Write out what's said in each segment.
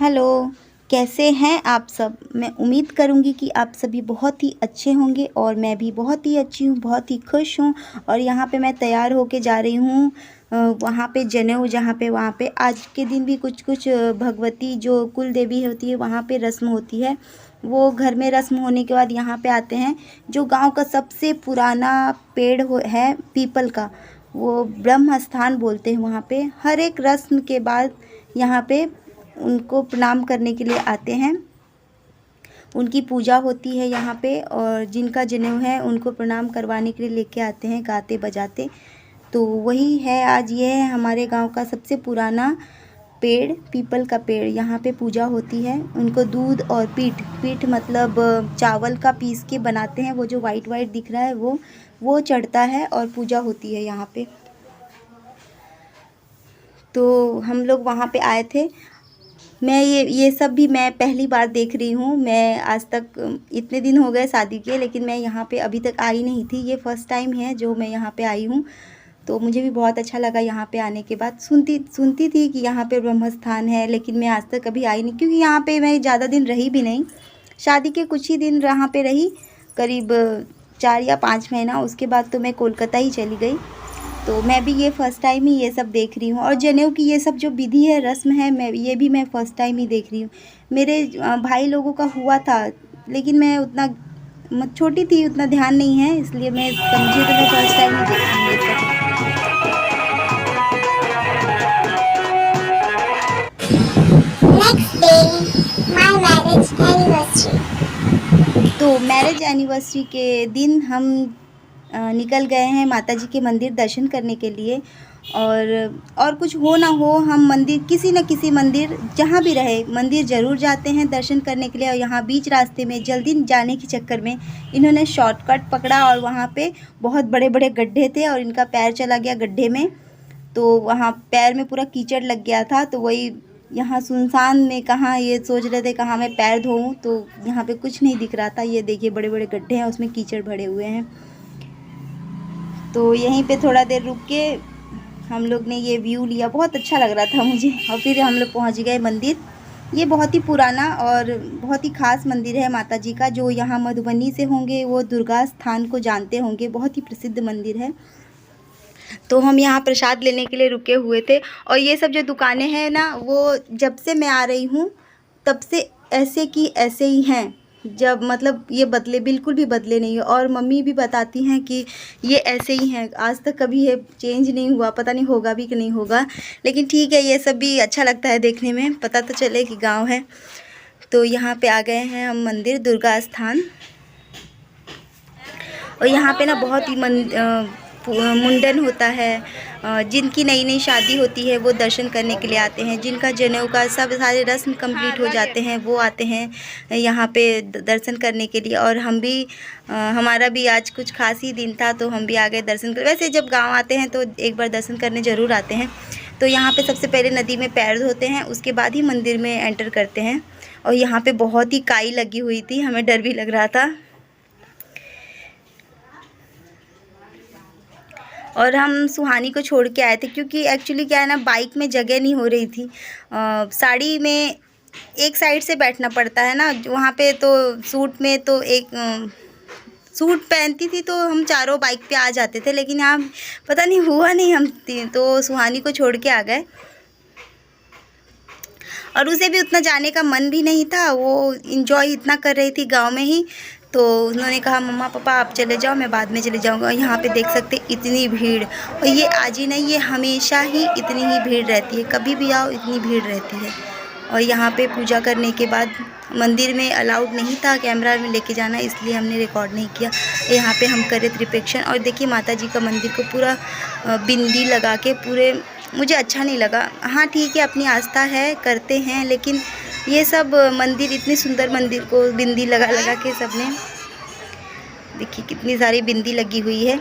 Hello, कैसे हैं आप सब? मैं उम्मीद करूँगी कि आप सभी बहुत ही अच्छे होंगे और मैं भी बहुत ही अच्छी हूँ, बहुत ही खुश हूँ। और यहाँ पे मैं तैयार होके जा रही हूँ वहाँ पे जनेऊ, जहाँ पे वहाँ पे आज के दिन भी कुछ-कुछ भगवती जो कुल देवी होती है वहाँ पे रस्म होती है। वो घर में रस्म होने के बाद यहाँ पे आते हैं। जो गाँव का सबसे पुराना पेड़ है पीपल का, वो ब्रह्म स्थान बोलते हैं वहाँ पे। हर एक रस्म के बाद यहाँ पे उनको प्रणाम करने के लिए आते हैं। उनकी पूजा होती है यहाँ पे और जिनका जनेऊ है उनको प्रणाम करवाने के लिए लेके आते हैं गाते बजाते। तो वही है, आज ये है हमारे गांव का सबसे पुराना पेड़, पीपल का पेड़। यहाँ पे पूजा होती है। उनको दूध और पीठ पीठ मतलब चावल का पीस के बनाते हैं, वो जो वाइट वाइट दिख रहा है वो चढ़ता है और पूजा होती है यहाँ पे। तो हम लोग वहाँ पे आए थे। मैं ये सब भी मैं पहली बार देख रही हूँ। मैं आज तक इतने दिन हो गए शादी के, लेकिन मैं यहाँ पे अभी तक आई नहीं थी। ये फ़र्स्ट टाइम है जो मैं यहाँ पे आई हूँ। तो मुझे भी बहुत अच्छा लगा यहाँ पे आने के बाद। सुनती थी कि यहाँ पे ब्रह्म स्थान है, लेकिन मैं आज तक कभी आई नहीं, क्योंकि यहाँ पे मैं ज़्यादा दिन रही भी नहीं। शादी के कुछ ही दिन यहाँ पे रही, करीब 4 या 5 महीना। उसके बाद तो मैं कोलकाता ही चली गई। तो मैं भी ये फ़र्स्ट टाइम ही ये सब देख रही हूँ। और जनेऊ की ये सब जो विधि है, रस्म है, मैं फ़र्स्ट टाइम ही देख रही हूँ। मेरे भाई लोगों का हुआ था, लेकिन मैं उतना छोटी थी, उतना ध्यान नहीं है, इसलिए मैं समझी तो मैं फ़र्स्ट टाइम ही देख रही हूँ ये सब। Next day, my marriage anniversary. तो मैरिज एनिवर्सरी के दिन हम निकल गए हैं माताजी के मंदिर दर्शन करने के लिए। और कुछ हो ना हो, हम मंदिर, किसी न किसी मंदिर, जहाँ भी रहे मंदिर ज़रूर जाते हैं दर्शन करने के लिए। और यहाँ बीच रास्ते में जल्दी जाने के चक्कर में इन्होंने शॉर्टकट पकड़ा और वहाँ पे बहुत बड़े बड़े गड्ढे थे और इनका पैर चला गया गड्ढे में। तो वहाँ पैर में पूरा कीचड़ लग गया था। तो वही यहाँ सुनसान में कहाँ, ये सोच रहे थे कहाँ मैं पैर धोऊं, तो यहाँ पे कुछ नहीं दिख रहा था। ये देखिए बड़े बड़े गड्ढे हैं, उसमें कीचड़ भरे हुए हैं। तो यहीं पे थोड़ा देर रुक के हम लोग ने ये व्यू लिया, बहुत अच्छा लग रहा था मुझे। और फिर हम लोग पहुँच गए मंदिर। ये बहुत ही पुराना और बहुत ही ख़ास मंदिर है माता जी का। जो यहाँ मधुबनी से होंगे वो दुर्गा स्थान को जानते होंगे, बहुत ही प्रसिद्ध मंदिर है। तो हम यहाँ प्रसाद लेने के लिए रुके हुए थे। और ये सब जो दुकानें हैं ना, वो जब से मैं आ रही हूँ तब से ऐसे की ऐसे ही हैं। जब मतलब ये बदले बिल्कुल भी बदले नहीं है। और मम्मी भी बताती हैं कि ये ऐसे ही हैं, आज तक कभी ये चेंज नहीं हुआ। पता नहीं होगा भी कि नहीं होगा, लेकिन ठीक है, ये सब भी अच्छा लगता है देखने में, पता तो चले कि गांव है। तो यहाँ पे आ गए हैं हम मंदिर दुर्गा स्थान। और यहाँ पे ना बहुत ही मुंडन होता है। जिनकी नई नई शादी होती है वो दर्शन करने के लिए आते हैं। जिनका जनेऊ का सब सारे रस्म कंप्लीट हो जाते हैं वो आते हैं यहाँ पे दर्शन करने के लिए। और हम भी हमारा भी आज कुछ खास ही दिन था, तो हम भी आ गए दर्शन कर। वैसे जब गांव आते हैं तो एक बार दर्शन करने ज़रूर आते हैं। तो यहाँ पे सबसे पहले नदी में पैर धोते हैं, उसके बाद ही मंदिर में एंटर करते हैं। और यहाँ पे बहुत ही काई लगी हुई थी, हमें डर भी लग रहा था। और हम सुहानी को छोड़ के आए थे, क्योंकि एक्चुअली क्या है ना, बाइक में जगह नहीं हो रही थी। साड़ी में एक साइड से बैठना पड़ता है ना वहाँ पे, तो सूट में तो एक सूट पहनती थी तो हम चारों बाइक पे आ जाते थे। लेकिन यहाँ पता नहीं हुआ नहीं, हम तो सुहानी को छोड़ के आ गए। और उसे भी उतना जाने का मन भी नहीं था, वो इंजॉय इतना कर रही थी गांव में ही। तो उन्होंने कहा मम्मा पापा आप चले जाओ, मैं बाद में चले जाऊंगा। यहाँ पे देख सकते इतनी भीड़, और ये आज ही नहीं, ये हमेशा ही इतनी ही भीड़ रहती है, कभी भी आओ इतनी भीड़ रहती है। और यहाँ पे पूजा करने के बाद मंदिर में अलाउड नहीं था कैमरा में लेके जाना, इसलिए हमने रिकॉर्ड नहीं किया। यहाँ पे हम करे त्रिपेक्षण। और देखिए माता जी का मंदिर को पूरा बिंदी लगा के, पूरे मुझे अच्छा नहीं लगा। हाँ ठीक है, अपनी आस्था है, करते हैं, लेकिन ये सब मंदिर, इतनी सुंदर मंदिर को बिंदी लगा लगा के सबने, देखिए कितनी सारी बिंदी लगी हुई है।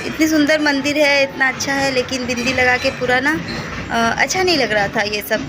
इतनी सुंदर मंदिर है, इतना अच्छा है, लेकिन बिंदी लगा के पूरा ना अच्छा नहीं लग रहा था ये सब।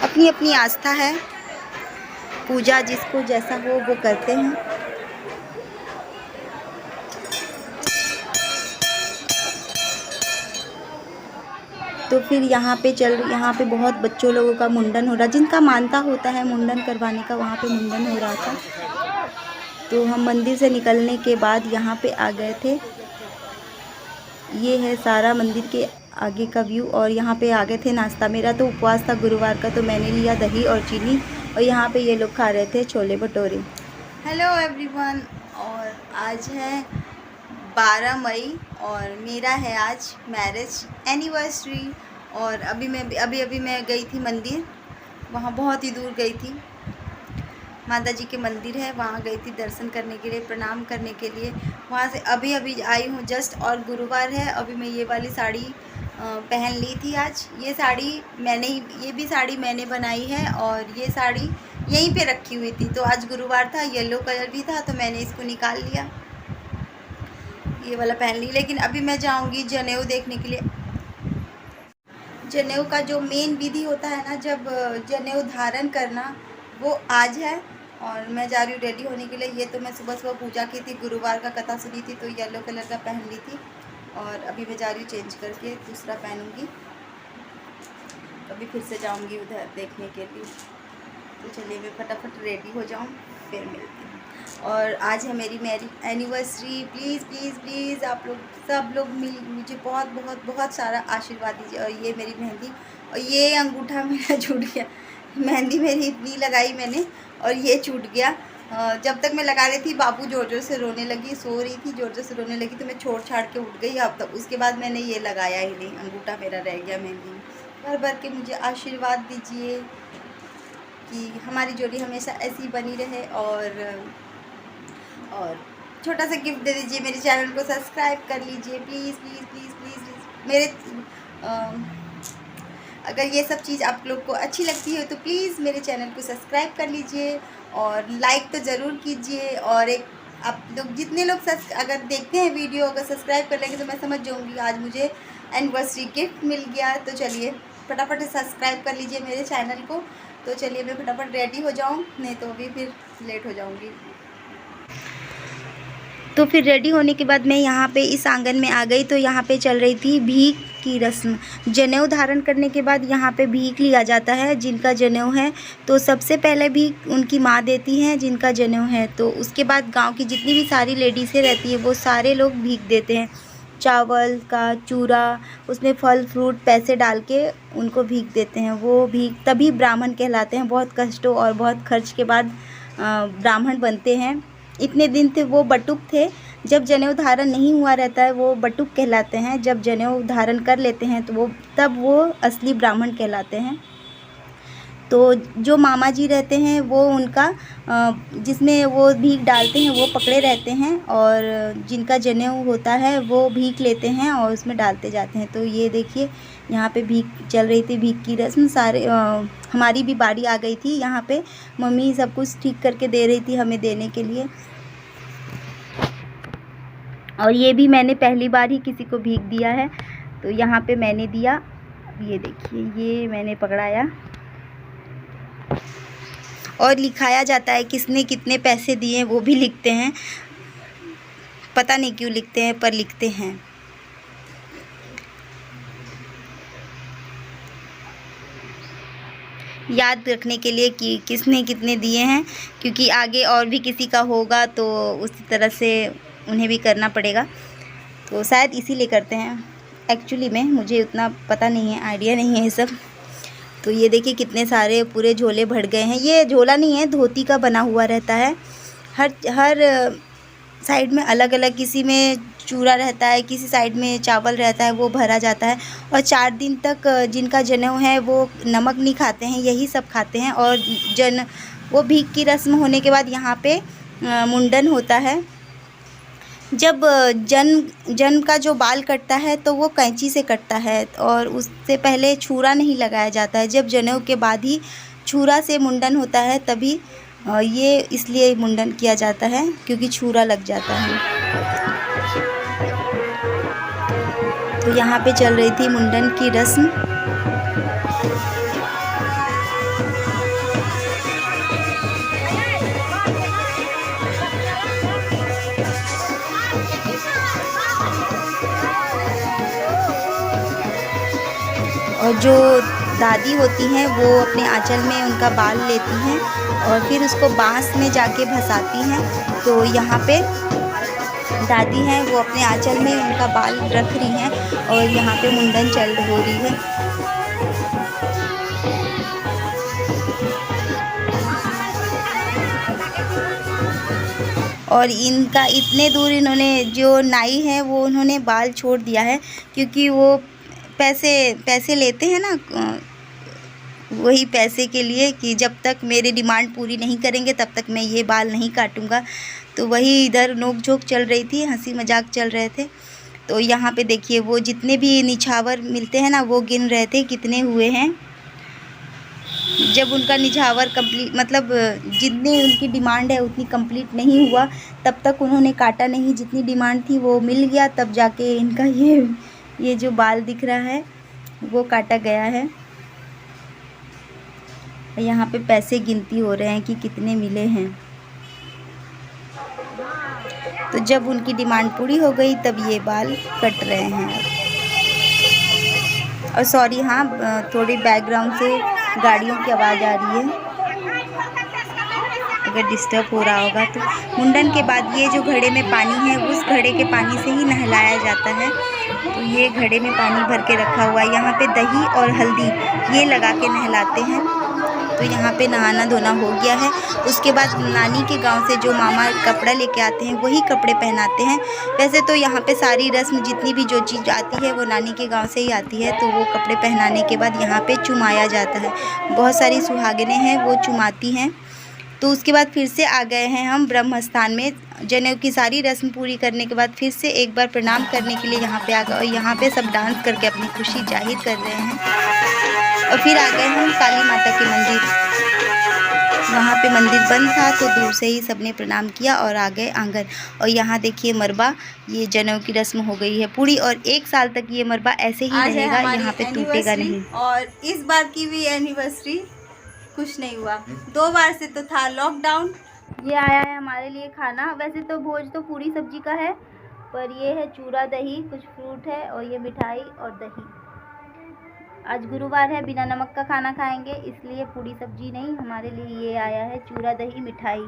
अपनी अपनी आस्था है, पूजा जिसको जैसा हो वो करते हैं। तो फिर यहाँ पे बहुत बच्चों लोगों का मुंडन हो रहा, जिनका मानता होता है मुंडन करवाने का, वहाँ पे मुंडन हो रहा था। तो हम मंदिर से निकलने के बाद यहाँ पे आ गए थे। ये है सारा मंदिर के आगे का व्यू। और यहाँ पे आ गए थे नाश्ता। मेरा तो उपवास था गुरुवार का, तो मैंने लिया दही और चीनी, और यहाँ पे ये लोग खा रहे थे छोले भटूरे। हेलो एवरीवन, और आज है 12 मई और मेरा है आज मैरिज एनिवर्सरी। और अभी मैं गई थी मंदिर, वहाँ बहुत ही दूर गई थी। माता जी के मंदिर है, वहाँ गई थी दर्शन करने के लिए, प्रणाम करने के लिए। वहाँ से अभी आई हूँ जस्ट। और गुरुवार है, अभी मैं ये वाली साड़ी पहन ली थी आज। ये भी साड़ी मैंने बनाई है, और ये साड़ी यहीं पे रखी हुई थी। तो आज गुरुवार था, येलो कलर भी था, तो मैंने इसको निकाल लिया, ये वाला पहन ली। लेकिन अभी मैं जाऊँगी जनेऊ देखने के लिए। जनेऊ का जो मेन विधि होता है ना, जब जनेऊ धारण करना, वो आज है। और मैं जा रही हूँ रेडी होने के लिए। ये तो मैं सुबह पूजा की थी, गुरुवार का कथा सुनी थी, तो येलो कलर का पहन ली थी। और अभी मैं जा रही हूँ चेंज करके दूसरा पहनूँगी, अभी फिर से जाऊँगी उधर देखने के लिए। तो चलिए मैं फटाफट रेडी हो जाऊँ, फिर मिलती हूँ। और आज है मेरी एनिवर्सरी। प्लीज़ प्लीज़ प्लीज़ आप लोग सब लोग मुझे बहुत बहुत बहुत सारा आशीर्वाद दीजिए। और ये मेरी मेहंदी, और ये अंगूठा मेरा छूट गया। मेहंदी मेरी इतनी लगाई मैंने, और ये छूट गया। जब तक मैं लगा रही थी, बाबू जोर जोर से रोने लगी, सो रही थी, जोर जोर से रोने लगी, तो मैं छोड़ छाड़ के उठ गई। अब तक उसके बाद मैंने ये लगाया ही नहीं, अंगूठा मेरा रह गया मेहंदी में। भर भर के मुझे आशीर्वाद दीजिए कि हमारी जोड़ी हमेशा ऐसी बनी रहे। और छोटा सा गिफ्ट दे दीजिए, मेरे चैनल को सब्सक्राइब कर लीजिए प्लीज़ प्लीज़ प्लीज़ प्लीज़। मेरे अगर ये सब चीज़ आप लोग को अच्छी लगती है तो प्लीज़ मेरे चैनल को सब्सक्राइब कर लीजिए, और लाइक तो ज़रूर कीजिए। और एक आप लोग जितने लोग अगर देखते हैं वीडियो, अगर सब्सक्राइब कर लेंगे तो मैं समझ जाऊँगी आज मुझे एनिवर्सरी गिफ्ट मिल गया। तो चलिए फटाफट से सब्सक्राइब कर लीजिए मेरे चैनल को। तो चलिए मैं फटाफट रेडी हो जाऊँ, नहीं तो अभी फिर लेट हो जाऊँगी। तो फिर रेडी होने के बाद मैं यहाँ पे इस आंगन में आ गई। तो यहाँ पे चल रही थी भीख की रस्म। जनेऊ धारण करने के बाद यहाँ पे भीख लिया जाता है। जिनका जनेऊ है तो सबसे पहले भीख उनकी माँ देती हैं, जिनका जनेऊ है। तो उसके बाद गांव की जितनी भी सारी लेडीज़ें रहती है, वो सारे लोग भीख देते हैं। चावल का चूरा, उसमें फल फ्रूट पैसे डाल के उनको भीख देते हैं। वो भीख तभी ब्राह्मण कहलाते हैं। बहुत कष्टों और बहुत खर्च के बाद ब्राह्मण बनते हैं। इतने दिन थे वो बटुक थे। जब जनेऊ धारण नहीं हुआ रहता है वो बटुक कहलाते हैं। जब जनेऊ धारण कर लेते हैं तो तब वो असली ब्राह्मण कहलाते हैं। तो जो मामा जी रहते हैं वो उनका जिसमें वो भीख डालते हैं वो पकड़े रहते हैं, और जिनका जनेऊ होता है वो भीख लेते हैं और उसमें डालते जाते हैं। तो ये देखिए यहाँ पे भीख चल रही थी, भीख की रस्म। हमारी भी बारी आ गई थी। यहाँ पे मम्मी सब कुछ ठीक करके दे रही थी हमें देने के लिए। और ये भी मैंने पहली बार ही किसी को भीख दिया है, तो यहाँ पे मैंने दिया। ये देखिए, ये मैंने पकड़ाया और लिखाया जाता है किसने कितने पैसे दिए, वो भी लिखते हैं। पता नहीं क्यों लिखते हैं, पर लिखते हैं। याद रखने के लिए कि किसने कितने दिए हैं, क्योंकि आगे और भी किसी का होगा तो उसी तरह से उन्हें भी करना पड़ेगा। तो शायद इसीलिए करते हैं। एक्चुअली में मुझे उतना पता नहीं है, आइडिया नहीं है ये सब। तो ये देखिए कितने सारे पूरे झोले भर गए हैं। ये झोला नहीं है, धोती का बना हुआ रहता है। हर साइड में अलग अलग, किसी में चूरा रहता है, किसी साइड में चावल रहता है, वो भरा जाता है। और 4 दिन तक जिनका जनेऊ है वो नमक नहीं खाते हैं, यही सब खाते हैं। और वो भीख की रस्म होने के बाद यहाँ पे मुंडन होता है। जब जन का जो बाल कटता है तो वो कैंची से कटता है, और उससे पहले छुरा नहीं लगाया जाता है। जब जनेऊ के बाद ही छुरा से मुंडन होता है, तभी ये इसलिए मुंडन किया जाता है क्योंकि छुरा लग जाता है। तो यहाँ पे चल रही थी मुंडन की रस्म। और जो दादी होती हैं वो अपने आंचल में उनका बाल लेती हैं और फिर उसको बांस में जाके भसाती हैं। तो यहाँ पे दादी हैं वो अपने आंचल में उनका बाल रख रही हैं और यहाँ पे मुंडन हो रही है। और इनका इतने दूर इन्होंने जो नाई है वो उन्होंने बाल छोड़ दिया है, क्योंकि वो पैसे लेते हैं ना, वही पैसे के लिए कि जब तक मेरी डिमांड पूरी नहीं करेंगे तब तक मैं ये बाल नहीं काटूंगा। तो वही इधर नोक झोंक चल रही थी, हंसी मजाक चल रहे थे। तो यहाँ पे देखिए वो जितने भी निछावर मिलते हैं ना वो गिन रहे थे कितने हुए हैं। जब उनका निछावर कंप्लीट मतलब जितनी उनकी डिमांड है उतनी कंप्लीट नहीं हुआ तब तक उन्होंने काटा नहीं। जितनी डिमांड थी वो मिल गया तब जाके इनका ये जो बाल दिख रहा है वो काटा गया है। यहाँ पे पैसे गिनती हो रहे हैं कि कितने मिले हैं। तो जब उनकी डिमांड पूरी हो गई तब ये बाल कट रहे हैं। और सॉरी, हाँ थोड़ी बैकग्राउंड से गाड़ियों की आवाज़ आ रही है, अगर डिस्टर्ब हो रहा होगा तो। मुंडन के बाद ये जो घड़े में पानी है उस घड़े के पानी से ही नहलाया जाता है। तो ये घड़े में पानी भर के रखा हुआ है। यहाँ पे दही और हल्दी ये लगा के नहलाते हैं। तो यहाँ पे नहाना धोना हो गया है। उसके बाद नानी के गांव से जो मामा कपड़ा लेके आते हैं वही कपड़े पहनाते हैं। वैसे तो यहाँ पे सारी रस्म जितनी भी जो चीज़ आती है वो नानी के गांव से ही आती है। तो वो कपड़े पहनाने के बाद यहाँ पे चुमाया जाता है। बहुत सारी सुहागिनें हैं वो चुमाती हैं। तो उसके बाद फिर से आ गए हैं हम ब्रह्म स्थान में। जनेऊ की सारी रस्म पूरी करने के बाद फिर से एक बार प्रणाम करने के लिए यहाँ पे आ गए और यहाँ पे सब डांस करके अपनी खुशी जाहिर कर रहे हैं। और फिर आ गए हम काली माता के मंदिर। वहाँ पे मंदिर बंद था तो दूर से ही सबने प्रणाम किया और आ गए आंगन। और यहाँ देखिए मरबा, ये जनेऊ की रस्म हो गई है पूरी और 1 साल तक ये मरबा ऐसे ही रहेगा, यहाँ पे टूटेगा नहीं। और इस बार की भी एनिवर्सरी कुछ नहीं हुआ। 2 बार से तो था लॉकडाउन। ये आया है हमारे लिए खाना। वैसे तो भोज तो पूरी सब्जी का है, पर ये है चूरा दही, कुछ फ्रूट है और ये मिठाई और दही। आज गुरुवार है, बिना नमक का खाना खाएंगे, इसलिए पूरी सब्जी नहीं, हमारे लिए ये आया है चूरा दही मिठाई।